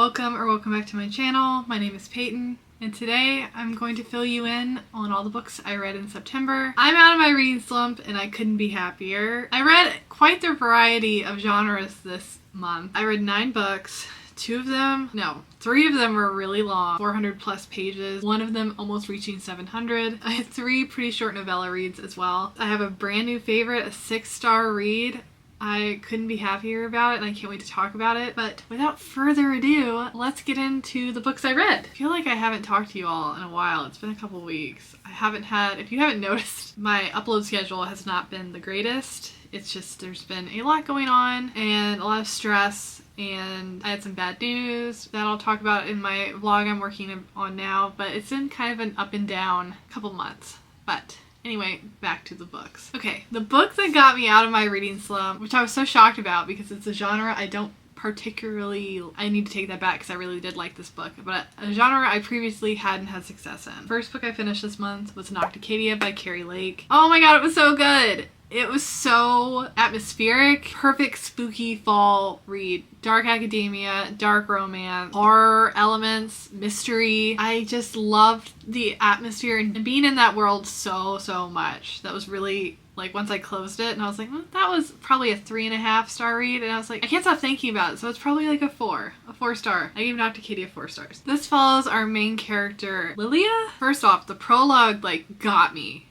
Welcome back to my channel. My name is Peyton, and today I'm going to fill you in on all the books I read in September. I'm out of my reading slump and I couldn't be happier. I read quite the variety of genres this month. I read 9 books. 3 of them were really long, 400 plus pages. One of them almost reaching 700. I had 3 pretty short novella reads as well. I have a brand new favorite, a 6-star read. I couldn't be happier about it and I can't wait to talk about it. But without further ado, let's get into the books I read. I feel like I haven't talked to you all in a while. It's been a couple weeks. If you haven't noticed, my upload schedule has not been the greatest. It's just there's been a lot going on and a lot of stress, and I had some bad news that I'll talk about in my vlog I'm working on now, but it's been kind of an up and down couple months. But anyway, back to the books. Okay, the book that got me out of my reading slump, which I was so shocked about because it's a genre I don't particularly, I need to take that back because I really did like this book, but a genre I previously hadn't had success in. First book I finished this month was NOCTICADIA by Carrie Lake. Oh my god, it was so good! It was so atmospheric, perfect spooky fall read. Dark academia, dark romance, horror elements, mystery. I just loved the atmosphere and being in that world so much. That was really, like, once I closed it and I was like, that was probably a 3.5-star read, and I was like, I can't stop thinking about it, so it's probably like a 4 star. I gave NOCTICADIA 4 stars. This follows our main character, Lilia. First off, the prologue, like, got me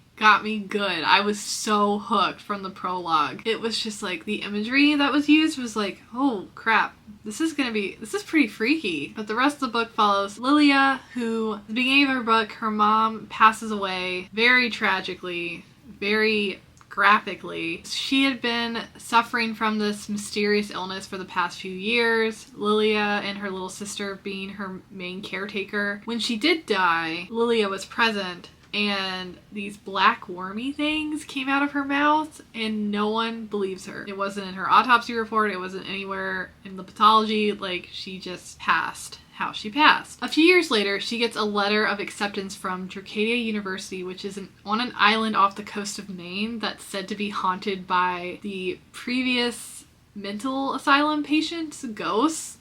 good. I was so hooked from the prologue. It was just like the imagery that was used was like, oh crap, this is pretty freaky. But the rest of the book follows Lilia, who at the beginning of her book, her mom passes away very tragically, very graphically. She had been suffering from this mysterious illness for the past few years, Lilia and her little sister being her main caretaker. When she did die, Lilia was present, and these black wormy things came out of her mouth and no one believes her. It wasn't in her autopsy report, it wasn't anywhere in the pathology, like she just passed how she passed. A few years later, she gets a letter of acceptance from NOCTICADIA University, which is on an island off the coast of Maine that's said to be haunted by the previous mental asylum patients' ghosts.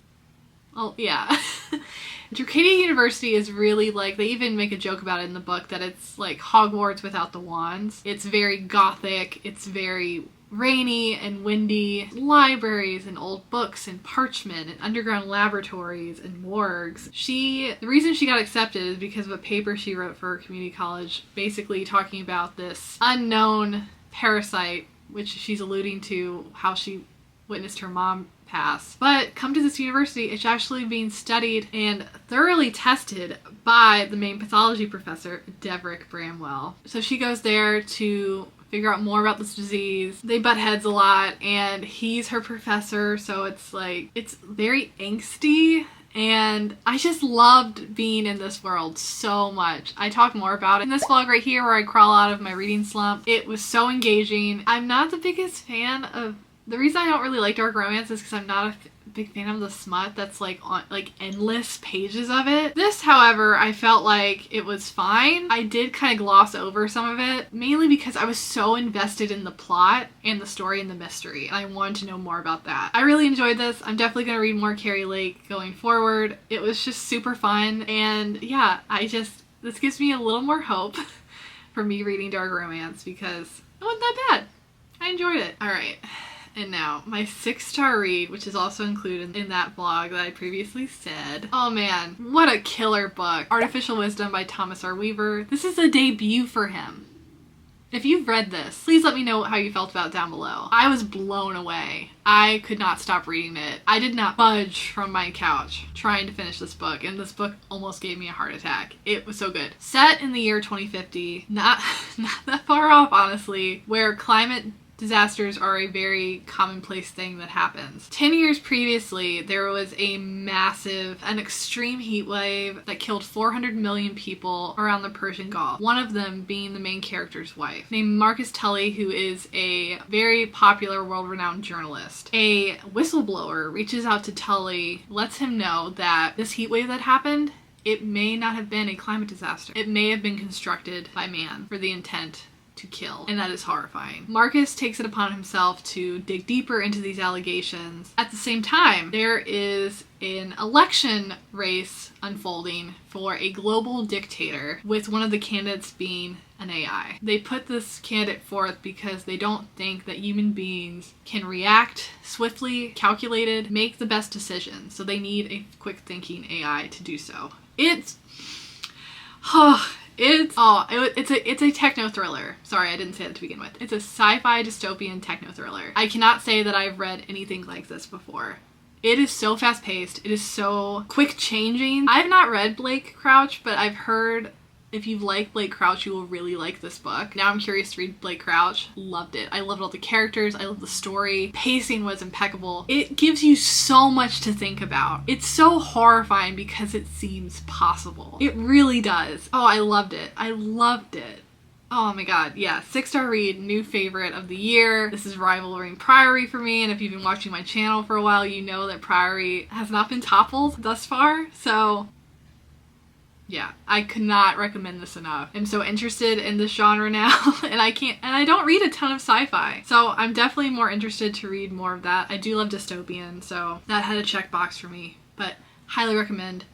Oh yeah. NOCTICADIA University is really like, they even make a joke about it in the book, that it's like Hogwarts without the wands. It's very gothic, it's very rainy and windy, libraries and old books and parchment and underground laboratories and morgues. The reason she got accepted is because of a paper she wrote for her community college, basically talking about this unknown parasite, which she's alluding to how she witnessed her mom pass. But come to this university, it's actually being studied and thoroughly tested by the main pathology professor, Deverick Bramwell. So she goes there to figure out more about this disease. They butt heads a lot, and he's her professor, so it's like, it's very angsty. And I just loved being in this world so much. I talk more about it in this vlog right here where I crawl out of my reading slump. It was so engaging. I'm not the biggest fan of, the reason I don't really like dark romance is because I'm not a big fan of the smut that's like on like endless pages of it. This, however, I felt like it was fine. I did kind of gloss over some of it, mainly because I was so invested in the plot and the story and the mystery, and I wanted to know more about that. I really enjoyed this. I'm definitely going to read more Carrie Lake going forward. It was just super fun, and yeah, this gives me a little more hope for me reading dark romance because it wasn't that bad. I enjoyed it. Alright. And now, my 6-star read, which is also included in that blog that I previously said. Oh man, what a killer book. Artificial Wisdom by Thomas R. Weaver. This is a debut for him. If you've read this, please let me know how you felt about it down below. I was blown away. I could not stop reading it. I did not budge from my couch trying to finish this book, and this book almost gave me a heart attack. It was so good. Set in the year 2050, not that far off, honestly, where climate disasters are a very commonplace thing that happens. 10 years previously, there was an extreme heat wave that killed 400 million people around the Persian Gulf, one of them being the main character's wife, named Marcus Tully, who is a very popular, world-renowned journalist. A whistleblower reaches out to Tully, lets him know that this heat wave that happened, it may not have been a climate disaster. It may have been constructed by man for the intent to kill, and that is horrifying. Marcus takes it upon himself to dig deeper into these allegations. At the same time, there is an election race unfolding for a global dictator, with one of the candidates being an AI. They put this candidate forth because they don't think that human beings can react swiftly, calculated, make the best decisions. So they need a quick thinking AI to do so. It's a techno thriller. Sorry, I didn't say that to begin with. It's a sci-fi dystopian techno thriller. I cannot say that I've read anything like this before. It is so fast paced. It is so quick changing. I've not read Blake Crouch, but I've heard if you like Blake Crouch, you will really like this book. Now I'm curious to read Blake Crouch. Loved it. I loved all the characters. I loved the story. Pacing was impeccable. It gives you so much to think about. It's so horrifying because it seems possible. It really does. Oh, I loved it. I loved it. Oh my god, yeah. 6-star read, new favorite of the year. This is rivaling Priory for me, and if you've been watching my channel for a while, you know that Priory has not been toppled thus far, so yeah, I could not recommend this enough. I'm so interested in this genre now, and I don't read a ton of sci-fi, so I'm definitely more interested to read more of that. I do love dystopian, so that had a checkbox for me, but highly recommend.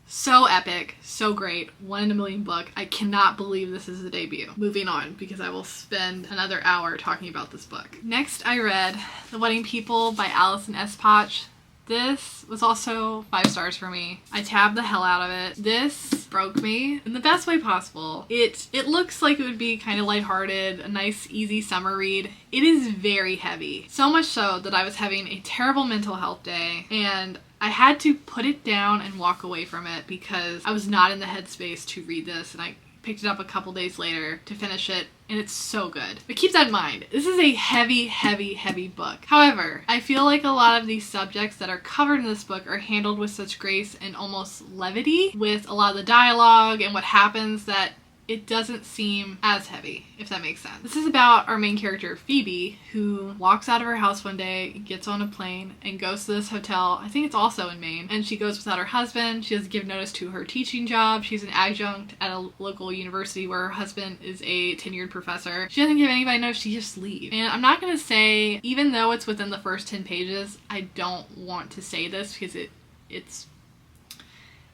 So epic, so great, 1 in a million book. I cannot believe this is the debut. Moving on, because I will spend another hour talking about this book. Next, I read The Wedding People by Alison S. Potch. This was also 5 stars for me. I tabbed the hell out of it. This broke me in the best way possible. It looks like it would be kind of lighthearted, a nice easy summer read. It is very heavy. So much so that I was having a terrible mental health day, and I had to put it down and walk away from it because I was not in the headspace to read this, and I picked it up a couple days later to finish it, and it's so good. But keep that in mind. This is a heavy, heavy, heavy book. However, I feel like a lot of these subjects that are covered in this book are handled with such grace and almost levity with a lot of the dialogue and what happens that it doesn't seem as heavy, if that makes sense. This is about our main character, Phoebe, who walks out of her house one day, gets on a plane, and goes to this hotel. I think it's also in Maine. And she goes without her husband. She doesn't give notice to her teaching job. She's an adjunct at a local university where her husband is a tenured professor. She doesn't give anybody notice. She just leaves. And I'm not going to say, even though it's within the first 10 pages, I don't want to say this because it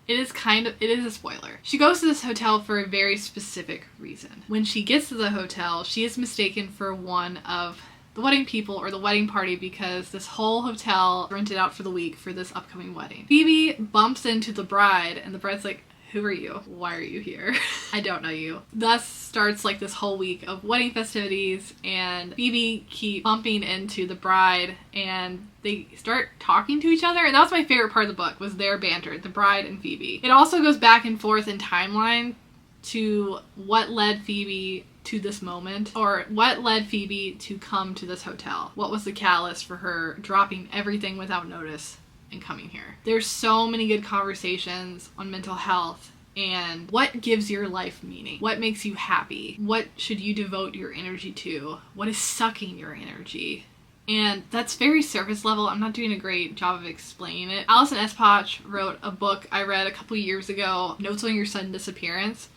is a spoiler. She goes to this hotel for a very specific reason. When she gets to the hotel, she is mistaken for one of the wedding people or the wedding party because this whole hotel rented out for the week for this upcoming wedding. Phoebe bumps into the bride, and the bride's like, "Who are you? Why are you here? I don't know you." Thus starts like this whole week of wedding festivities, and Phoebe keeps bumping into the bride, and they start talking to each other, and that was my favorite part of the book, was their banter, the bride and Phoebe. It also goes back and forth in timeline to what led Phoebe to this moment, or what led Phoebe to come to this hotel. What was the catalyst for her dropping everything without notice and coming here? There's so many good conversations on mental health and what gives your life meaning. What makes you happy? What should you devote your energy to? What is sucking your energy? And that's very surface level. I'm not doing a great job of explaining it. Alison S. Potch wrote a book I read a couple years ago, Notes on Your Sudden Disappearance,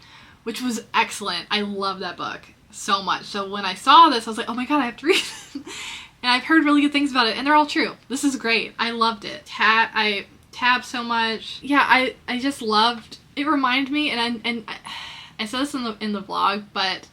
which was excellent. I love that book so much. So when I saw this, I was like, oh my god, I have to read it. And I've heard really good things about it, and they're all true. This is great. I loved it. I tabbed so much. Yeah, I just loved. It reminded me, and I said this in the vlog, but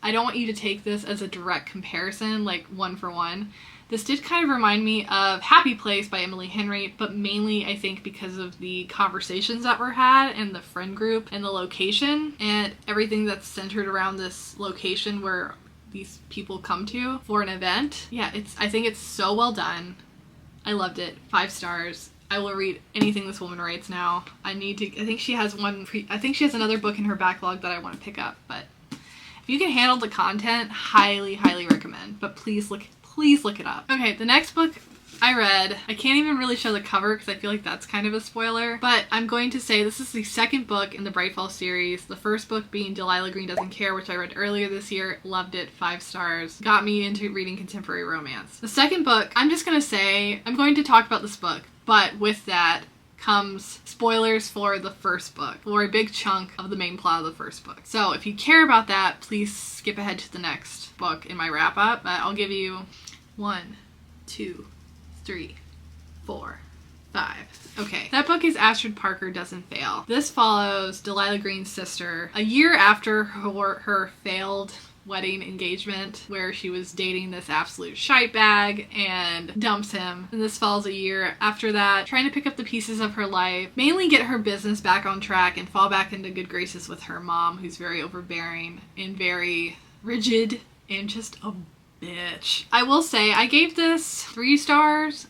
I don't want you to take this as a direct comparison, like one for one. This did kind of remind me of Happy Place by Emily Henry, but mainly I think because of the conversations that were had and the friend group and the location and everything that's centered around this location where these people come to for an event. Yeah, I think it's so well done. I loved it. 5 stars. I will read anything this woman writes now. I think she has another book in her backlog that I want to pick up, but if you can handle the content, highly, highly recommend. But please look it up. Okay, the next book I read, I can't even really show the cover because I feel like that's kind of a spoiler, but I'm going to say this is the second book in the Brightfall series. The first book being Delilah Green Doesn't Care, which I read earlier this year. Loved it. 5 stars. Got me into reading contemporary romance. The second book, I'm just going to say, I'm going to talk about this book, but with that comes spoilers for the first book, or a big chunk of the main plot of the first book. So if you care about that, please skip ahead to the next book in my wrap up. But I'll give you 1, 2, 3, 4, 5. Okay, that book is Astrid Parker Doesn't Fail. This follows Delilah Green's sister a year after her failed wedding engagement, where she was dating this absolute shite bag and dumps him. And this follows a year after that, trying to pick up the pieces of her life, mainly get her business back on track and fall back into good graces with her mom, who's very overbearing and very rigid and just a bitch. I will say, I gave this 3 stars.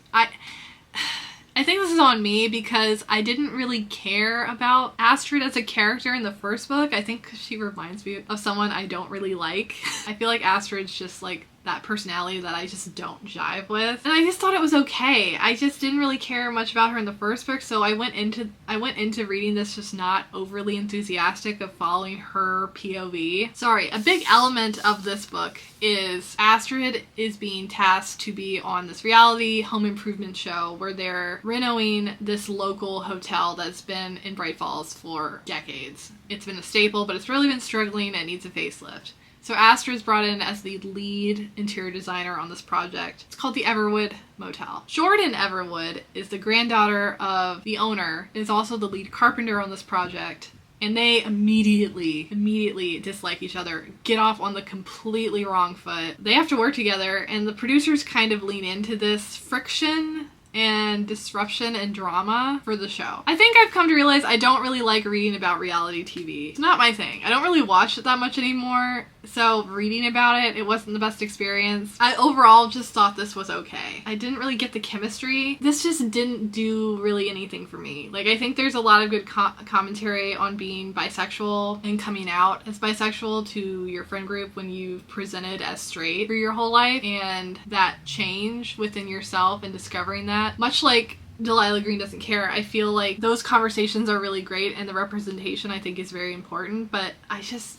I think this is on me because I didn't really care about Astrid as a character in the first book. I think she reminds me of someone I don't really like. I feel like Astrid's just like that personality that I just don't jive with. And I just thought it was okay. I just didn't really care much about her in the first book, so I went into reading this just not overly enthusiastic of following her POV. Sorry, a big element of this book is Astrid is being tasked to be on this reality home improvement show where they're renovating this local hotel that's been in Bright Falls for decades. It's been a staple, but it's really been struggling and needs a facelift. So Astrid's brought in as the lead interior designer on this project. It's called the Everwood Motel. Jordan Everwood is the granddaughter of the owner, is also the lead carpenter on this project, and they immediately dislike each other, get off on the completely wrong foot. They have to work together, and the producers kind of lean into this friction and disruption and drama for the show. I think I've come to realize I don't really like reading about reality TV. It's not my thing. I don't really watch it that much anymore, so reading about it, it wasn't the best experience. I overall just thought this was okay. I didn't really get the chemistry. This just didn't do really anything for me. Like, I think there's a lot of good commentary on being bisexual and coming out as bisexual to your friend group when you've presented as straight for your whole life, and that change within yourself and discovering that. Much like Delilah Green Doesn't Care, I feel like those conversations are really great and the representation I think is very important, but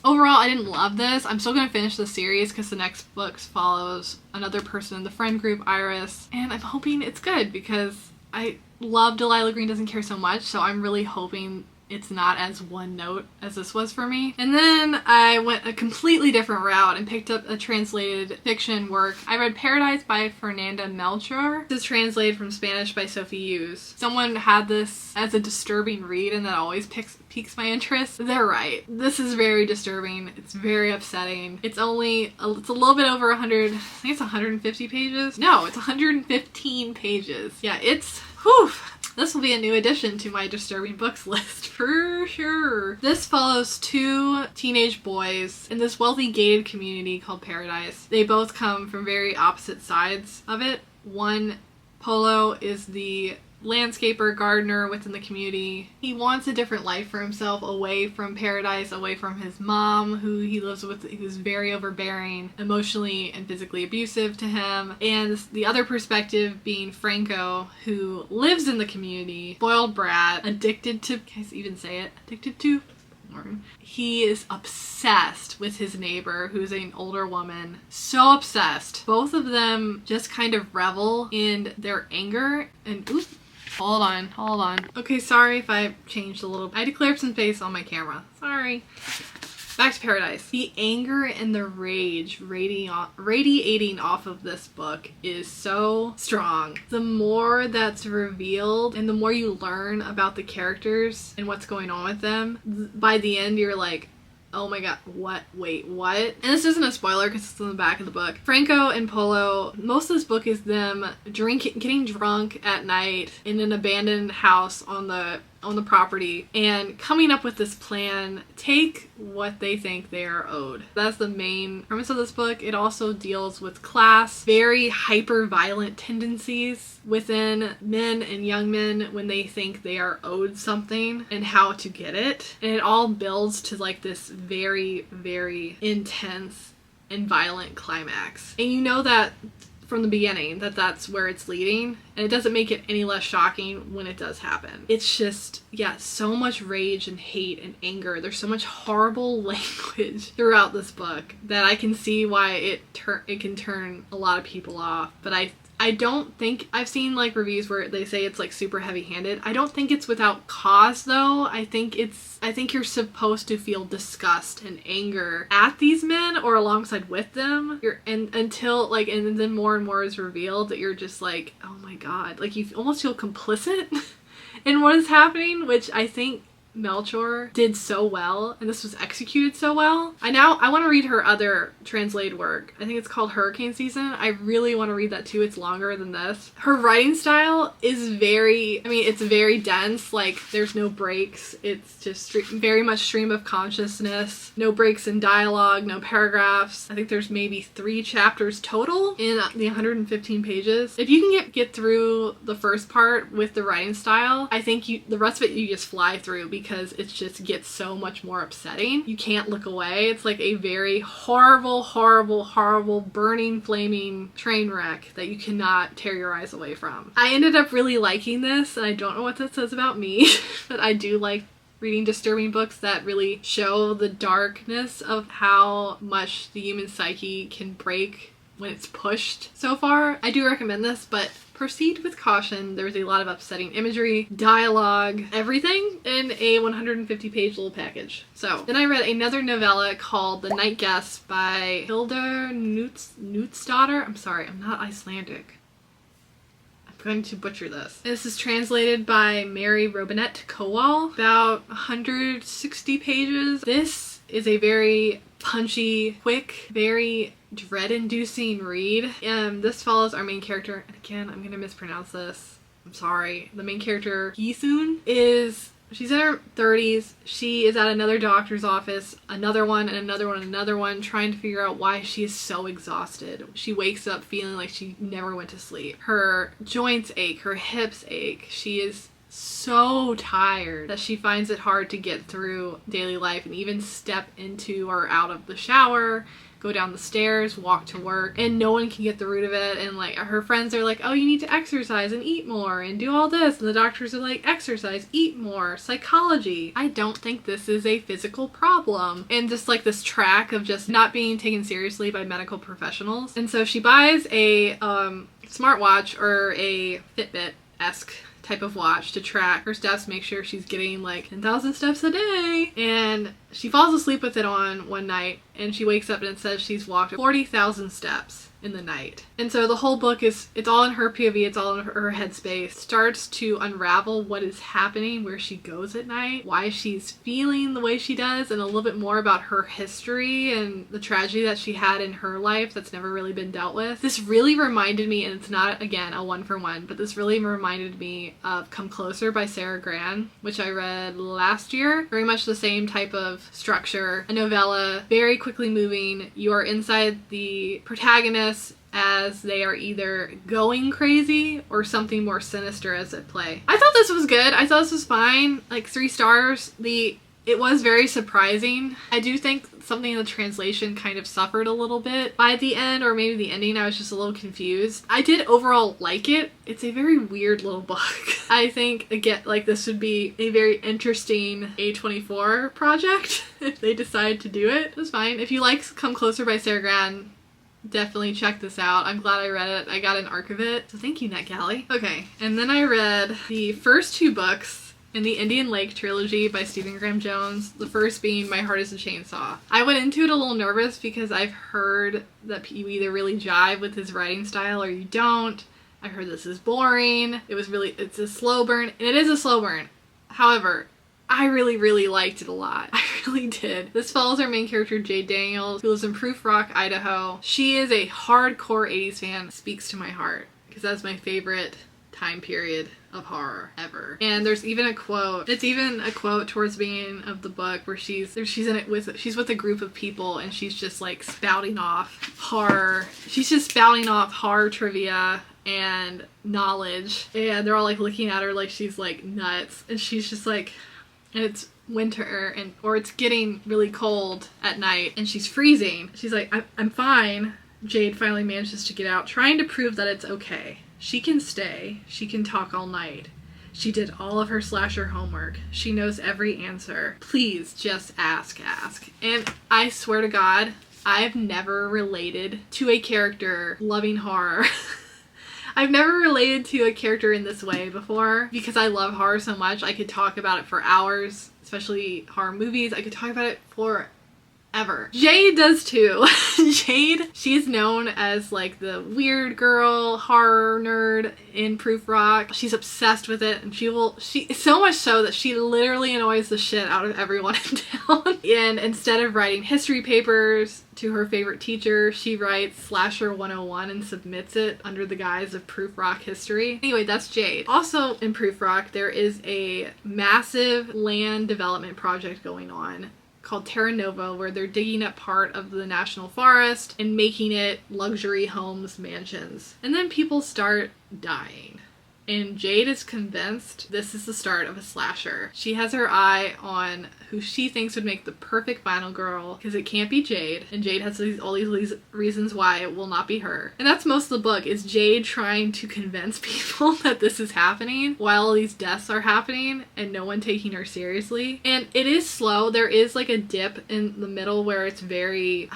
overall I didn't love this. I'm still going to finish the series because the next book follows another person in the friend group, Iris, and I'm hoping it's good because I love Delilah Green Doesn't Care so much, so I'm really hoping it's not as one note as this was for me. And then I went a completely different route and picked up a translated fiction work. I read Paradise by Fernanda Melchor. This is translated from Spanish by Sophie Hughes. Someone had this as a disturbing read and that always piques my interest. They're right. This is very disturbing. It's very upsetting. It's a little bit over 100, I think it's 150 pages. No, it's 115 pages. Yeah, it's, whew. This will be a new addition to my disturbing books list for sure. This follows 2 teenage boys in this wealthy gated community called Paradise. They both come from very opposite sides of it. One, Polo, is the landscaper, gardener within the community. He wants a different life for himself, away from Paradise, away from his mom, who he lives with, who's very overbearing, emotionally and physically abusive to him. And the other perspective being Franco, who lives in the community, spoiled brat, addicted to, can I even say it? Addicted to? He is obsessed with his neighbor, who's an older woman. So obsessed. Both of them just kind of revel in their anger and, oops. Hold on. Okay, sorry if I changed a little. I had to clear up some space on my camera. Sorry. Back to Paradise. The anger and the rage radiating off of this book is so strong. The more that's revealed and the more you learn about the characters and what's going on with them, by the end you're like, oh my god, what? Wait, what? And this isn't a spoiler because it's in the back of the book. Franco and Polo, most of this book is them getting drunk at night in an abandoned house on the property and coming up with this plan, take what they think they are owed. That's the main premise of this book. It also deals with class, very hyper-violent tendencies within men and young men when they think they are owed something and how to get it. And it all builds to like this very, very intense and violent climax. And you know that from the beginning that that's where it's leading, and it doesn't make it any less shocking when it does happen. It's just, yeah, so much rage and hate and anger. There's so much horrible language throughout this book that I can see why it can turn a lot of people off. But I don't think, I've seen like reviews where they say it's like super heavy-handed. I don't think it's without cause though. I think you're supposed to feel disgust and anger at these men or alongside with them. And then more and more is revealed that you're just like, oh my god, like you almost feel complicit in what is happening, which I think Melchor did so well, and this was executed so well. I want to read her other translated work. I think it's called Hurricane Season. I really want to read that too. It's longer than this. Her writing style is it's very dense. Like, there's no breaks. It's just very much stream of consciousness. No breaks in dialogue, no paragraphs. I think there's maybe 3 chapters total in the 115 pages. If you can get through the first part with the writing style, I think the rest of it you just fly through, because it just gets so much more upsetting. You can't look away. It's like a very horrible, horrible, horrible, burning, flaming train wreck that you cannot tear your eyes away from. I ended up really liking this, and I don't know what that says about me, but I do like reading disturbing books that really show the darkness of how much the human psyche can break when it's pushed so far. I do recommend this, but proceed with caution. There's a lot of upsetting imagery, dialogue, everything in a 150-page little package. So then I read another novella called The Night Guest by Hilda Knutsdatter. I'm sorry, I'm not Icelandic. I'm going to butcher this. This is translated by Mary Robinette Kowal. About 160 pages. This is a very punchy, quick, very dread-inducing read. This follows our main character, and again, I'm gonna mispronounce this. I'm sorry. The main character, Gisun, she's in her 30s. She is at another doctor's office, another one, and another one, and another one, trying to figure out why she is so exhausted. She wakes up feeling like she never went to sleep. Her joints ache, her hips ache. She is so tired that she finds it hard to get through daily life and even step into or out of the shower, go down the stairs, walk to work, and no one can get the root of it. And like, her friends are like, oh, you need to exercise and eat more and do all this, and the doctors are like, exercise, eat more, psychology. I don't think this is a physical problem, and just like this track of just not being taken seriously by medical professionals. And so she buys a smartwatch or a Fitbit-esque type of watch to track her steps, make sure she's getting like 10,000 steps a day. And she falls asleep with it on one night, and she wakes up and it says she's walked 40,000 steps in the night. And so the whole book it's all in her POV, it's all in her headspace. Starts to unravel what is happening, where she goes at night, why she's feeling the way she does, and a little bit more about her history and the tragedy that she had in her life that's never really been dealt with. This really reminded me, and it's not, again, a 1-for-1, but this really reminded me of Come Closer by Sarah Gran, which I read last year. Very much the same type of structure. A novella, very quickly moving. You are inside the protagonist as they are either going crazy or something more sinister is at play. I thought this was good. I thought this was fine. Like 3 stars. It was very surprising. I do think something in the translation kind of suffered a little bit by the end, or maybe the ending. I was just a little confused. I did overall like it. It's a very weird little book. I think, again, like this would be a very interesting A24 project if they decide to do it. It was fine. If you like Come Closer by Sarah Gran, definitely check this out. I'm glad I read it. I got an arc of it. So thank you, NetGalley. Okay, and then I read the first 2 books in the Indian Lake trilogy by Stephen Graham Jones, the first being My Heart is a Chainsaw. I went into it a little nervous because I've heard that you either really jive with his writing style or you don't. I heard this is boring. It's a slow burn, and it is a slow burn. However, I really, really liked it a lot. I really did. This follows our main character, Jade Daniels, who lives in Proof Rock, Idaho. She is a hardcore 80s fan. Speaks to my heart, because that's my favorite time period of horror ever. And there's even a quote. It's even a quote towards the beginning of the book where she's with a group of people, and she's just like spouting off horror. She's just spouting off horror trivia and knowledge, and they're all like looking at her like she's like nuts, and she's just like, and it's winter or it's getting really cold at night and she's freezing. She's like, I'm fine. Jade finally manages to get out, trying to prove that it's okay. She can stay. She can talk all night. She did all of her slasher homework. She knows every answer. Please just ask. And I swear to God, I've never related to a character loving horror. I've never related to a character in this way before because I love horror so much. I could talk about it for hours, especially horror movies. I could talk about it for ever. Jade does too. Jade, she's known as like the weird girl horror nerd in Proof Rock. She's obsessed with it, and she so much so that she literally annoys the shit out of everyone in town. And instead of writing history papers to her favorite teacher, she writes Slasher 101 and submits it under the guise of Proof Rock history. Anyway, that's Jade. Also in Proof Rock, there is a massive land development project going on called Terra Nova, where they're digging up part of the national forest and making it luxury homes, mansions. And then people start dying. And Jade is convinced this is the start of a slasher. She has her eye on who she thinks would make the perfect final girl, because it can't be Jade. And Jade has all these reasons why it will not be her. And that's most of the book, is Jade trying to convince people that this is happening while all these deaths are happening and no one taking her seriously. And it is slow. There is like a dip in the middle where it's very...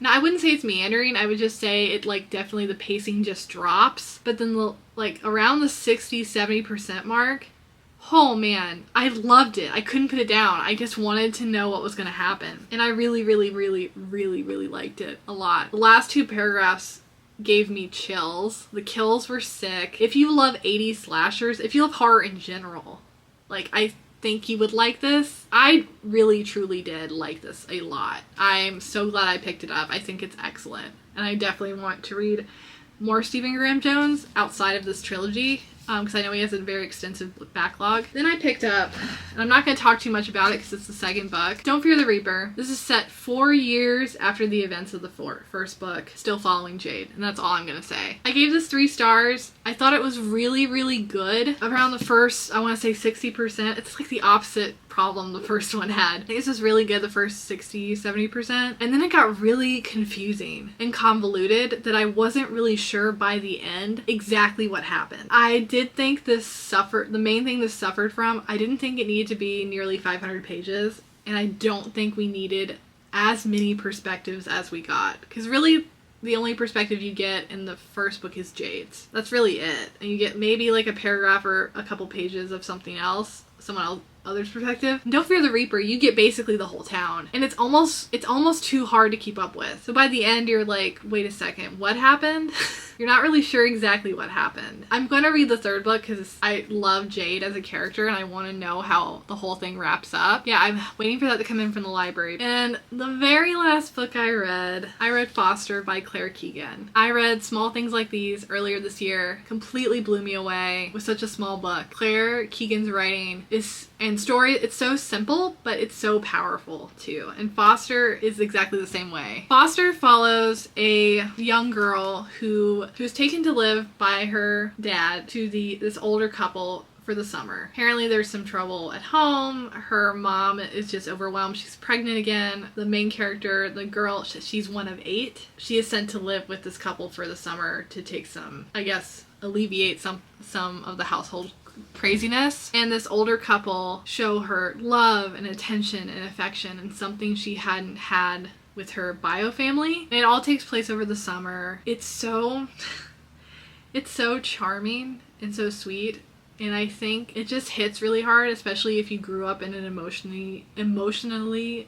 Now, I wouldn't say it's meandering. I would just say it, like, definitely the pacing just drops. But then, like, around the 60-70% mark, oh man, I loved it. I couldn't put it down. I just wanted to know what was going to happen. And I really, really, really, really, really liked it a lot. The last 2 paragraphs gave me chills. The kills were sick. If you love 80s slashers, if you love horror in general, like, I think you would like this. I really truly did like this a lot. I'm so glad I picked it up. I think it's excellent. And I definitely want to read more Stephen Graham Jones outside of this trilogy, because I know he has a very extensive backlog. Then I picked up, and I'm not going to talk too much about it because it's the second book, Don't Fear the Reaper. This is set 4 years after the events of the first book, still following Jade, and that's all I'm going to say. I gave this 3 stars. I thought it was really, really good. Around the first, I want to say 60%. It's like the opposite problem the first one had. I think this was really good the first 60-70%, and then it got really confusing and convoluted that I wasn't really sure by the end exactly what happened. I did think this suffered, the main thing this suffered from, I didn't think it needed to be nearly 500 pages, and I don't think we needed as many perspectives as we got, because really the only perspective you get in the first book is Jade's. That's really it. And you get maybe like a paragraph or a couple pages of something else, other's perspective. Don't Fear the Reaper, you get basically the whole town, and it's almost too hard to keep up with. So by the end you're like, wait a second, what happened? You're not really sure exactly what happened. I'm going to read the third book because I love Jade as a character and I want to know how the whole thing wraps up. Yeah, I'm waiting for that to come in from the library. And the very last book I read Foster by Claire Keegan. I read Small Things Like These earlier this year. Completely blew me away. It was such a small book. Claire Keegan's writing and story, it's so simple, but it's so powerful too. And Foster is exactly the same way. Foster follows a young girl who was taken to live by her dad to this older couple for the summer. Apparently there's some trouble at home. Her mom is just overwhelmed. She's pregnant again. The main character, the girl, she's one of 8. She is sent to live with this couple for the summer to take some, I guess, alleviate some of the household craziness. And this older couple show her love and attention and affection, and something she hadn't had with her bio family. And it all takes place over the summer. It's so charming and so sweet. And I think it just hits really hard, especially if you grew up in an emotionally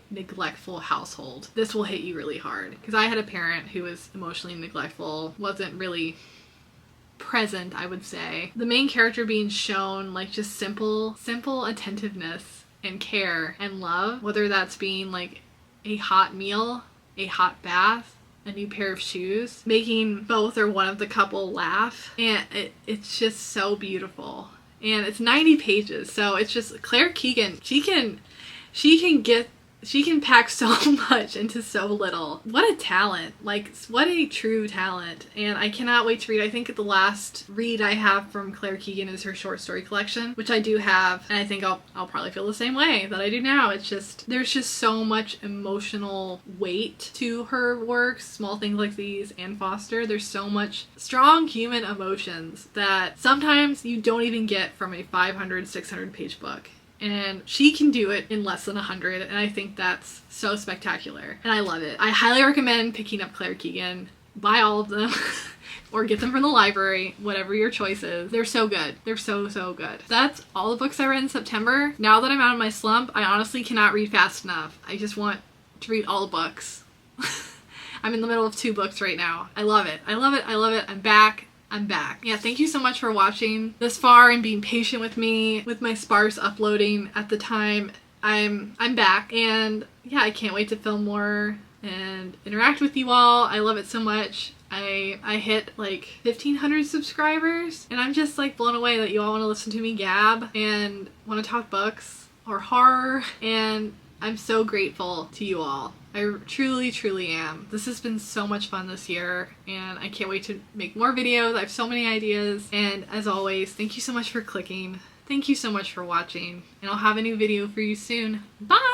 neglectful household. This will hit you really hard. Because I had a parent who was emotionally neglectful, wasn't really present, I would say. The main character being shown like just simple attentiveness and care and love, whether that's being like a hot meal, a hot bath, a new pair of shoes, making both or one of the couple laugh, and it's just so beautiful. And it's 90 pages, so it's just Claire Keegan. She can pack so much into so little. What a talent. Like, what a true talent. And I cannot wait to read. I think the last read I have from Claire Keegan is her short story collection, which I do have, and I think I'll probably feel the same way that I do now. It's just, there's just so much emotional weight to her works, Small Things Like These and Foster. There's so much strong human emotions that sometimes you don't even get from a 500, 600 page book. And she can do it in less than 100, and I think that's so spectacular. And I love it. I highly recommend picking up Claire Keegan. Buy all of them. or get them from the library, whatever your choice is. They're so good. They're so good. That's all the books I read in September. Now that I'm out of my slump, I honestly cannot read fast enough. I just want to read all the books. I'm in the middle of 2 books right now. I love it. I love it. I love it. I'm back. I'm back. Yeah, thank you so much for watching this far and being patient with me with my sparse uploading at the time. I'm back, and yeah, I can't wait to film more and interact with you all. I love it so much. I hit like 1,500 subscribers, and I'm just like blown away that you all want to listen to me gab and want to talk books or horror, and I'm so grateful to you all. I truly am. This has been so much fun this year, and I can't wait to make more videos. I have so many ideas, and as always, thank you so much for clicking. Thank you so much for watching, and I'll have a new video for you soon. Bye!